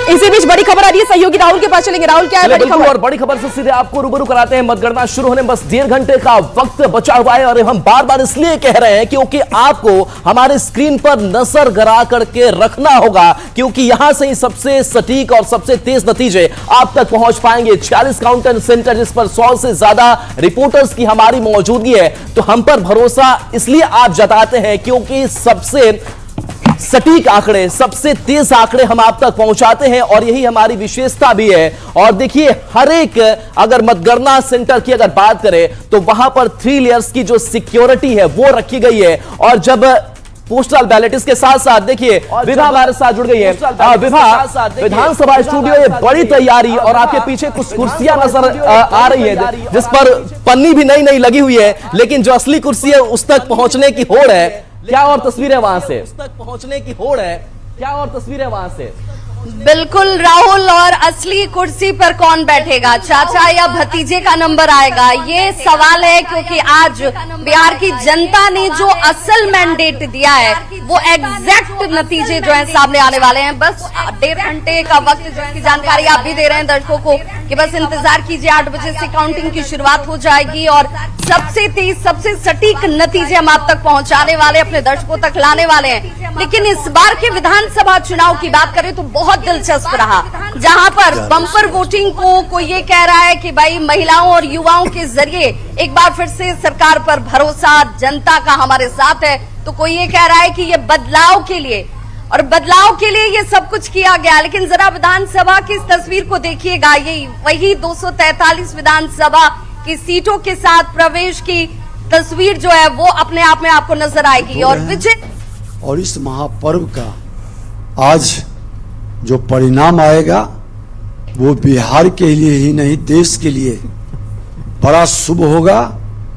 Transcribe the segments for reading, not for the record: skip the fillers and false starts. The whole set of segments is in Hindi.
इसी बीच बड़ी खबर आ रही है, सहयोगी राहुल के पास चलेंगे। राहुल, क्या है बड़ी खबर? और बड़ी खबर से सीधे आपको रूबरू कराते हैं। मतगणना शुरू होने बस 1.5 घंटे का वक्त बचा हुआ है और हम बार बार इसलिए कह रहे हैं क्योंकि आपको हमारे स्क्रीन पर नजर गड़ा करके रखना होगा, क्योंकि यहां से ही सबसे सटीक और सबसे तेज नतीजे आप तक पहुंच पाएंगे। 40 काउंटिंग सेंटर जिस पर 100 से ज्यादा रिपोर्टर्स की हमारी मौजूदगी है, तो हम पर भरोसा इसलिए आप जताते हैं क्योंकि सबसे सटीक आंकड़े, सबसे तेज आंकड़े हम आप तक पहुंचाते हैं और यही हमारी विशेषता भी है। और देखिए, हर एक अगर मतगणना सेंटर की अगर बात करें तो वहां पर 3 लेयर्स की जो सिक्योरिटी है वो रखी गई है। और जब पोस्टल बैलेट, इसके साथ साथ देखिए विभा हमारे साथ जुड़ गई है। विभा, विधानसभा स्टूडियो ये बड़ी तैयारी और आपके पीछे कुछ कुर्सियां नजर आ रही है जिस पर पन्नी भी नई नई लगी हुई है, लेकिन जो असली कुर्सी है उस तक पहुंचने की होड़ है। क्या और तस्वीरें वहां से उस तक पहुंचने की होड़ है, क्या और तस्वीरें वहां से? बिल्कुल राहुल, और असली कुर्सी पर कौन बैठेगा, चाचा या भतीजे का नंबर आएगा, ये सवाल है। क्योंकि आज बिहार की जनता ने जो असल मैंडेट दिया है वो एग्जैक्ट नतीजे जो है सामने आने वाले हैं। बस 1.5 घंटे का वक्त जो है जानकारी आप भी दे रहे हैं दर्शकों को कि बस इंतजार कीजिए, 8 बजे से काउंटिंग की शुरुआत हो जाएगी और सबसे तेज, सबसे सटीक नतीजे हम आप तक पहुंचाने वाले, अपने दर्शकों तक लाने वाले हैं। लेकिन इस बार के विधानसभा चुनाव की बात करें तो बहुत दिलचस्प रहा, जहां पर बम्पर वोटिंग को कोई ये कह रहा है कि भाई महिलाओं और युवाओं के जरिए एक बार फिर से सरकार पर भरोसा जनता का हमारे साथ है, तो कोई ये कह रहा है कि ये बदलाव के लिए, और बदलाव के लिए ये सब कुछ किया गया। लेकिन जरा विधानसभा की इस तस्वीर को देखिएगा, ये वही 243 विधानसभा की सीटों के साथ प्रवेश की तस्वीर जो है वो अपने आप में आपको नजर आएगी। और विजय और इस महापर्व का आज जो परिणाम आएगा वो बिहार के लिए ही नहीं देश के लिए बड़ा शुभ होगा।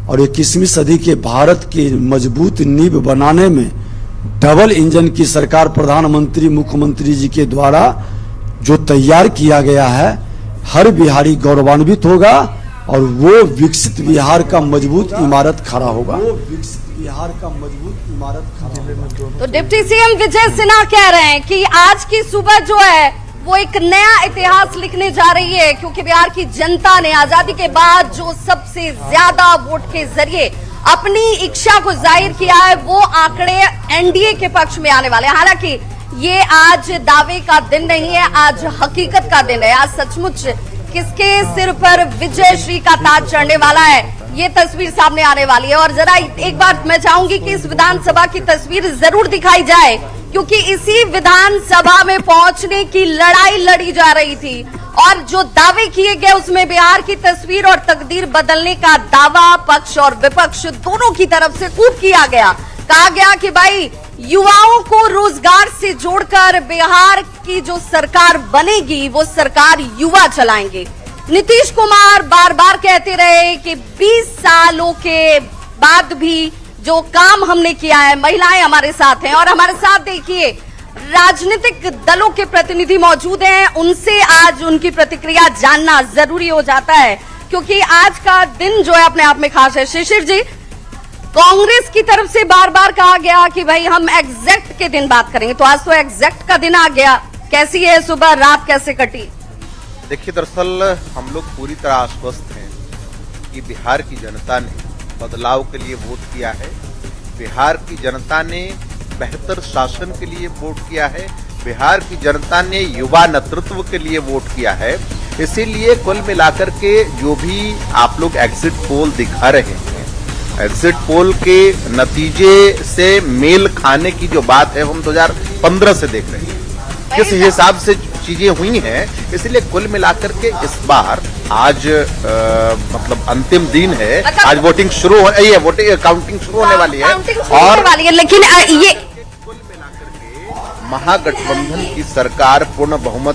और 21वीं सदी के भारत की मजबूत नींव बनाने में डबल इंजन की सरकार, प्रधानमंत्री मुख्यमंत्री जी के द्वारा जो तैयार किया गया है, हर बिहारी गौरवान्वित होगा और वो विकसित बिहार का मजबूत इमारत खड़ा होगा। बिहार का मजबूत इमारत खड़ा होगा। तो डिप्टी सीएम विजय सिन्हा कह रहे हैं कि आज की सुबह जो है वो एक नया इतिहास लिखने जा रही है, क्योंकि बिहार की जनता ने आजादी के बाद जो सबसे ज्यादा वोट के जरिए अपनी इच्छा को जाहिर किया है वो आंकड़े एनडीए के पक्ष में आने वाले हैं। हालांकि ये आज दावे का दिन नहीं है, आज हकीकत का दिन है। आज सचमुच किसके सिर पर विजय श्री का ताज चढ़ने वाला है, ये तस्वीर सामने आने वाली है। और जरा एक बार मैं चाहूंगी कि इस विधानसभा की तस्वीर जरूर दिखाई जाए, क्योंकि इसी विधानसभा में पहुंचने की लड़ाई लड़ी जा रही थी और जो दावे किए गए उसमें बिहार की तस्वीर और तकदीर बदलने का दावा पक्ष और विपक्ष दोनों की तरफ से खूब किया गया। कहा गया कि भाई युवाओं को रोजगार से जोड़कर बिहार की जो सरकार बनेगी वो सरकार युवा चलाएंगे। नीतीश कुमार बार बार कहते रहे कि 20 सालों के बाद भी जो काम हमने किया है, महिलाएं हमारे साथ हैं। और हमारे साथ देखिए राजनीतिक दलों के प्रतिनिधि मौजूद हैं, उनसे आज उनकी प्रतिक्रिया जानना जरूरी हो जाता है, क्योंकि आज का दिन जो है अपने आप में खास है। शिशिर जी, कांग्रेस की तरफ से बार बार कहा गया कि भाई हम एग्जैक्ट के दिन बात करेंगे, तो आज तो एग्जैक्ट का दिन आ गया। कैसी है सुबह, रात कैसे कटी? देखिए, दरअसल हम लोग पूरी तरह आश्वस्त हैं कि बिहार की जनता ने बदलाव के लिए वोट किया है, बिहार की जनता ने बेहतर शासन के लिए वोट किया है, बिहार की जनता ने युवा नेतृत्व के लिए वोट किया है। इसीलिए कुल मिलाकर के जो भी आप लोग एग्जिट पोल दिखा रहे हैं, एग्जिट पोल के नतीजे से मेल खाने की जो बात है हम 2015 से देख रहे हैं किस हिसाब से चीजें हुई हैं। इसलिए कुल मिलाकर के इस बार आज मतलब अंतिम दिन है, आज वोटिंग शुरू हो रही है, वोटिंग काउंटिंग शुरू होने वाली है और लेकिन ये कुल मिलाकर के महागठबंधन की सरकार पूर्ण बहुमत